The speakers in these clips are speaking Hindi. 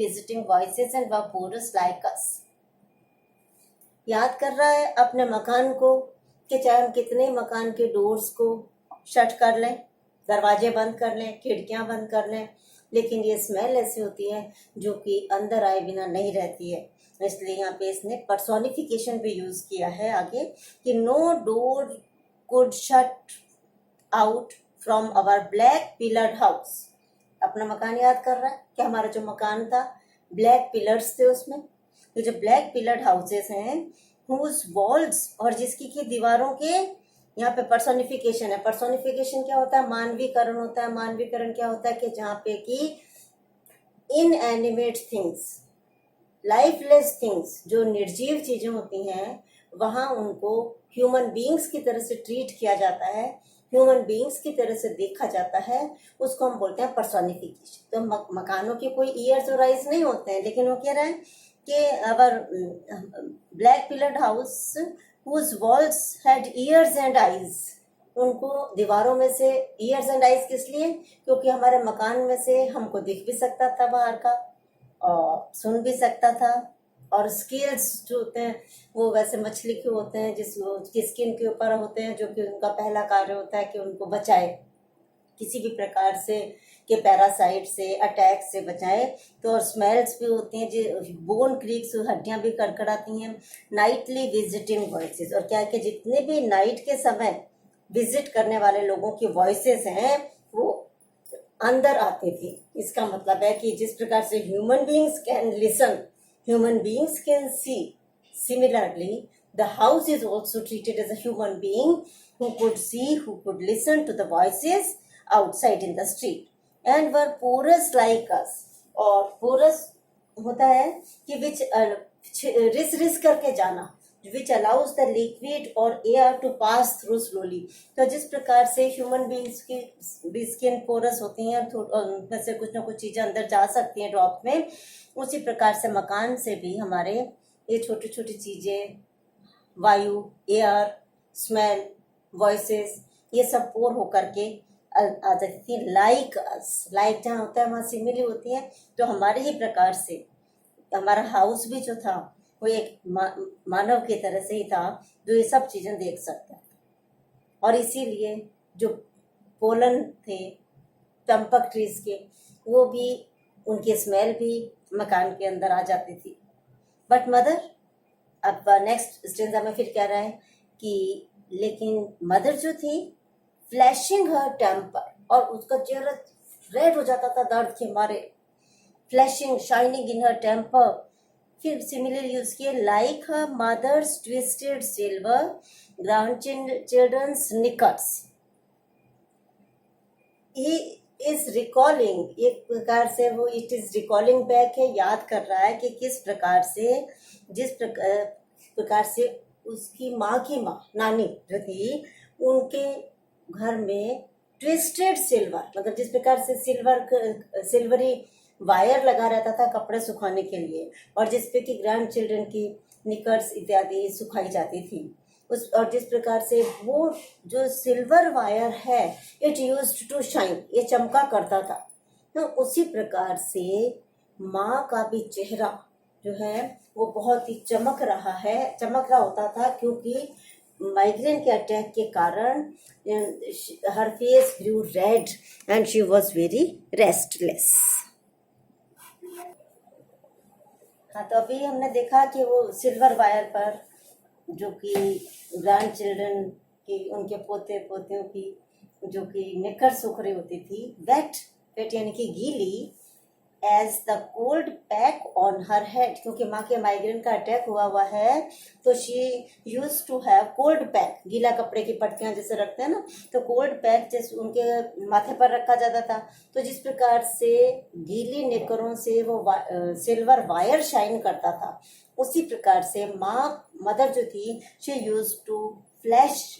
visiting voices and vapours like us. याद कर रहा है अपने मकान को कि चाहे हम कितने मकान के डोर्स को शट कर लें, दरवाजे बंद कर लें, खिड़कियां बंद कर लें, लेकिन ये स्मेल ऐसी होती है जो कि अंदर आए बिना नहीं रहती है। इसलिए यहाँ पे इसने पर्सोनिफिकेशन भी यूज किया है आगे कि no door could shut out from our black pillared house. अपना मकान याद कर रहा है कि हमारा जो मकान था ब्लैक पिलर्स थे, उसमें ये जो ब्लैक पिलर्ड हाउसेस हैं हुज वॉल्स, और जिसकी की दीवारों के यहाँ पे पर्सोनिफिकेशन है। पर्सोनिफिकेशन क्या होता है? मानवीकरण होता है। मानवीकरण क्या होता है कि जहाँ पे कि इनएनिमेट थिंग्स, लाइफलेस थिंग्स, जो निर्जीव चीजें होती हैं, वहां उनको ह्यूमन बीइंग्स की तरह से ट्रीट किया जाता है, ह्यूमन बीइंग्स की तरह से देखा जाता है, उसको हम बोलते हैं पर्सोनिफिकेशन। तो मकानों के कोई ईयर्स और आइज नहीं होते हैं, लेकिन वो कह रहा है कि our black pillared house whose walls had ears and eyes. उनको दीवारों में से ईयर्स एंड आइज किस लिए? क्योंकि हमारे मकान में से हमको दिख भी सकता था बाहर का और सुन भी सकता था। और स्केल्स जो होते हैं वो वैसे मछली के होते हैं जिसकी स्किन के ऊपर होते हैं, जो कि उनका पहला कार्य होता है कि उनको बचाए किसी भी प्रकार से के पैरासाइट से, अटैक से बचाए। तो और स्मेल्स भी होती हैं जो बोन क्रीक्स, हड्डियां भी कड़कड़ाती हैं। नाइटली विजिटिंग वॉइसेस, और क्या है कि जितने भी नाइट के समय विजिट करने वाले लोगों की वॉइसेस हैं वो अंदर आती थी। इसका मतलब है कि जिस प्रकार से human beings can listen, human beings can see. Similarly, the house is also treated as a human being who could see, who could listen to the voices outside in the street and were porous like us. और porous होता है कि which रिस करके जाना, which allows the liquid or air to pass through slowly. तो जिस प्रकार से ह्यूमन बीइंग्स की भी स्किन पोरस होती हैं, उनमें से कुछ ना कुछ चीजें अंदर जा सकती हैं ड्रॉप में, उसी प्रकार से मकान से भी हमारे ये छोटी छोटी चीजें, वायु, एयर, स्मेल, वॉइसेस, ये सब पोर होकर के आ जाती थी। लाइक अस, लाइक जहाँ होता है वहाँ सिमिली होती है। तो हमारे ही प्रकार से हमारा हाउस भी जो था वो एक मानव की तरह से ही था जो ये सब चीजें देख सकता है। और इसीलिए जो पोलन थे चंपक ट्रीज के, वो भी उनकी स्मेल भी मकान के अंदर आ जाती थी। बट मदर, अब नेक्स्ट स्टेंजा में फिर कह रहा है कि लेकिन मदर जो थी फ्लैशिंग हर टेम्पर, और उसका चेहरा रेड हो जाता था दर्द के मारे। Flashing, shining in her temper. फिर सिमिलर यूज किए like her mother's twisted silver ground children's knickers. He is recalling, एक प्रकार से वो इट इज रिकॉलिंग बैक है, याद कर रहा है कि किस प्रकार से, जिस प्रकार से उसकी माँ की माँ, नानी जो थी, उनके घर में ट्विस्टेड सिल्वर, मतलब जिस प्रकार से सिल्वरी वायर लगा रहता था कपड़े सुखाने के लिए, और जिसपे कि ग्रैंड चिल्ड्रन की निकर्स इत्यादि सुखाई जाती थी उस, और जिस प्रकार से वो जो सिल्वर वायर है इट यूज्ड टू शाइन, ये चमका करता था। तो उसी प्रकार से माँ का भी चेहरा जो है वो बहुत ही चमक रहा होता था, क्योंकि माइग्रेन के अटैक के कारण her face grew red and she was very restless. हाँ, तो अभी हमने देखा कि वो सिल्वर वायर पर जो कि ग्रैंड चिल्ड्रन की, उनके पोते पोतियों की जो कि निकर सूख रही होती थी, वेट यानी कि गीली, as the cold pack on her head, क्योंकि माँ के माइग्रेन का अटैक हुआ है तो she use to have cold pack, गीला कपड़े की पट्टियां जैसे रखते हैं ना, तो कोल्ड पैक जैसे उनके माथे पर रखा जाता था। तो जिस प्रकार से गीली निकरों से वो सिल्वर वायर शाइन करता था, उसी प्रकार से मदर जो थी she use to flash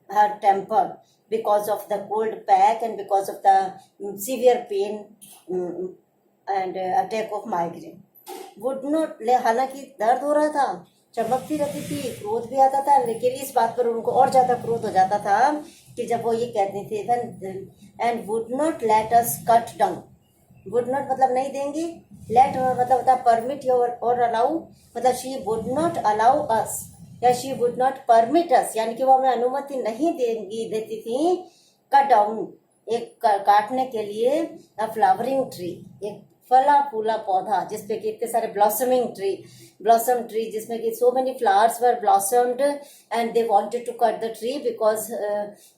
her temper because of the cold pack and because of the severe pain and attack of migraine. Would not, हालांकि दर्द हो रहा था, चमकती रहती थी, क्रोध भी आता था, लेकिन इस बात पर उनको और ज्यादा क्रोध हो जाता था कि जब वो ये कहती थी and would not let us cut down. Would not मतलब नहीं देंगी, let मतलब होता है permit or allow, मतलब she would not allow us या she would not permit us, यानी कि वो हमें अनुमति नहीं देती थी कट डाउन, एक काटने के लिए अ फ्लावरिंग ट्री, एक फला फूला पौधा जिसपे कि इतने सारे ब्लॉसम ट्री जिसमें कि so many flowers were blossomed, and they wanted to cut the tree because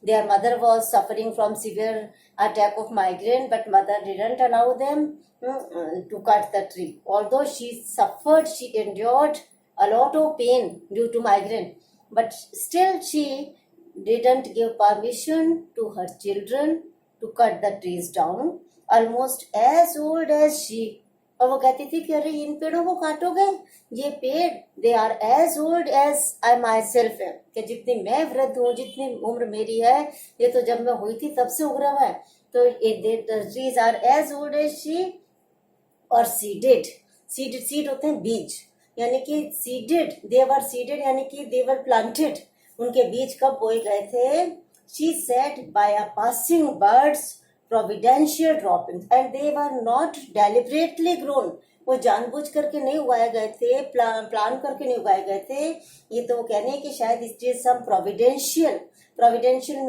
their mother was suffering from severe attack of migraine, but mother didn't allow them to cut the tree. Although she suffered, she endured a lot of pain due to migraine, but still she didn't give permission to her children to cut the trees down, almost as old as she. और वो कहती थी कि अरे इन पेड़ों को काटोगे, ये पेड़ they are as old as I myself है, कि जितनी मैं वृद्ध हूँ, जितनी उम्र मेरी है, ये तो जब मैं हुई थी तब से उगरा हुआ है. तो trees are as old as she और सीड होते हैं बीज, यानी कि सीडेड, दे वर सीडेड यानी कि दे वर प्लांटेड, उनके बीज कब बोए गए थे. She said bye a passing birds providential droppings and they were not deliberately grown, वो जानबूझ करके नहीं उगाए गए थे, प्लान करके नहीं उगाए गए थे. ये तो वो कहने हैं कि शायद इट इज सम प्रोविडेंशियल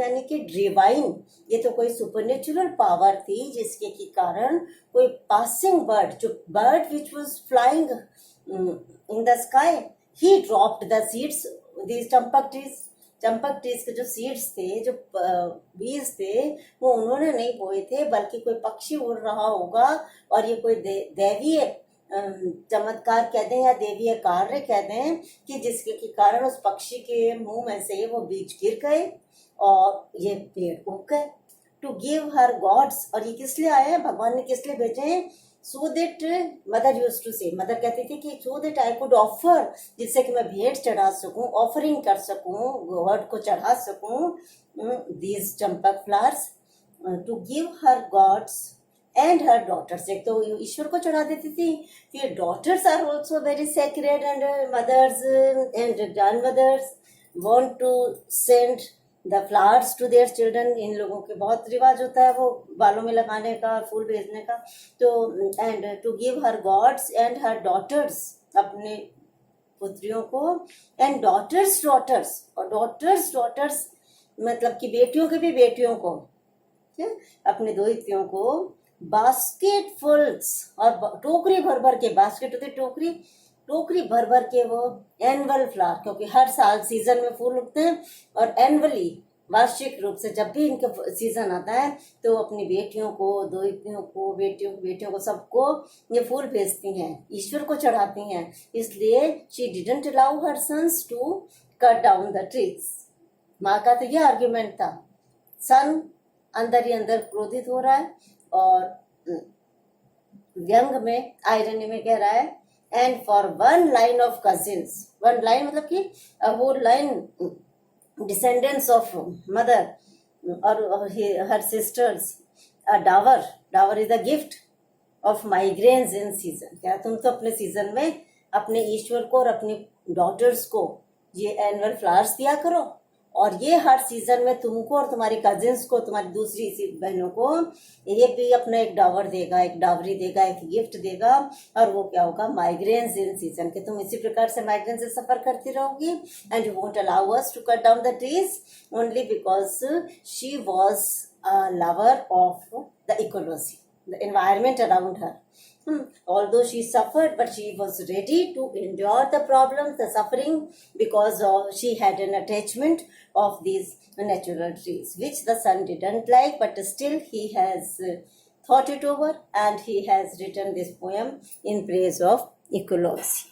यानी कि डिवाइन, ये तो कोई सुपरनेचुरल पावर थी जिसके के कारण कोई पासिंग बर्ड, जो bird which was flying in the sky, he dropped the seeds, these Champak trees के जो सीड्स थे, जो बीज थे, वो उन्होंने नहीं बोए थे, बल्कि कोई पक्षी उड़ रहा होगा और ये कोई दैवीय चमत्कार कह दें या देवीय कार्य कह दें कि जिसके के कारण उस पक्षी के मुंह में से वो बीज गिर गए और ये पेड़ उग गए. टू गिव हर गॉड्स, और ये किस लिए आए हैं, भगवान ने किस लिए भेजे हैं. So that mother used to say, mother कहती थी कि so that I could offer, जिससे कि मैं भेंट चढ़ा सकूं, ऑफरिंग कर सकूं, गॉड को चढ़ा सकूं these champak flowers, to give her gods and her daughters. एक तो ईश्वर को चढ़ा देती थी, फिर daughters are also very sacred, and mothers and grandmothers want to send the flowers to their children. इन लोगों के बहुत रिवाज होता है वो बालों में लगाने का, फूल भेजने का. तो and to give her gods and her daughters, अपने पुत्रियों को, एंड डॉटर्स, और डॉटर्स मतलब कि बेटियों के भी बेटियों को, अपने दोहित्रियों को बास्केटफुल्स, और टोकरी भर के, बास्केट होती टोकरी भर के वो एनुअल फ्लावर, क्योंकि हर साल सीजन में फूल उगते हैं, और एनुअली वार्षिक रूप से जब भी इनका सीजन आता है तो अपनी बेटियों को, दोहित्रियों को, बेटियों को, सबको ये फूल भेजती हैं, ईश्वर को चढ़ाती हैं. इसलिए she didn't allow her sons to cut down the trees. माँ का तो ये आर्ग्यूमेंट था. सन अंदर ही अंदर क्रोधित हो रहा है और व्यंग में, आयरनी में कह रहा है, and for one line of cousins, one line मतलब कि a whole line descendants of mother or her sisters, a dower is a gift of migraines in season. क्या तुम तो अपने सीजन में अपने ईश्वर को और अपनी डॉटर्स को ये एनुअल फ्लावर्स दिया करो, और ये हर सीजन में तुमको और तुम्हारी कजिन्स को, तुम्हारी दूसरी बहनों को ये भी अपना एक डावर देगा, एक डावरी देगा, एक गिफ्ट देगा. और वो क्या होगा, माइग्रेन्स इन सीजन, के तुम इसी प्रकार से माइग्रेन से सफर करती रहोगी. And you won't allow us to cut down the trees only because she was a lover of the ecology, the environment around her. Although she suffered, but she was ready to endure the problems, the suffering, because she had an attachment of these natural trees, which the son didn't like, but still he has thought it over and he has written this poem in praise of ecology.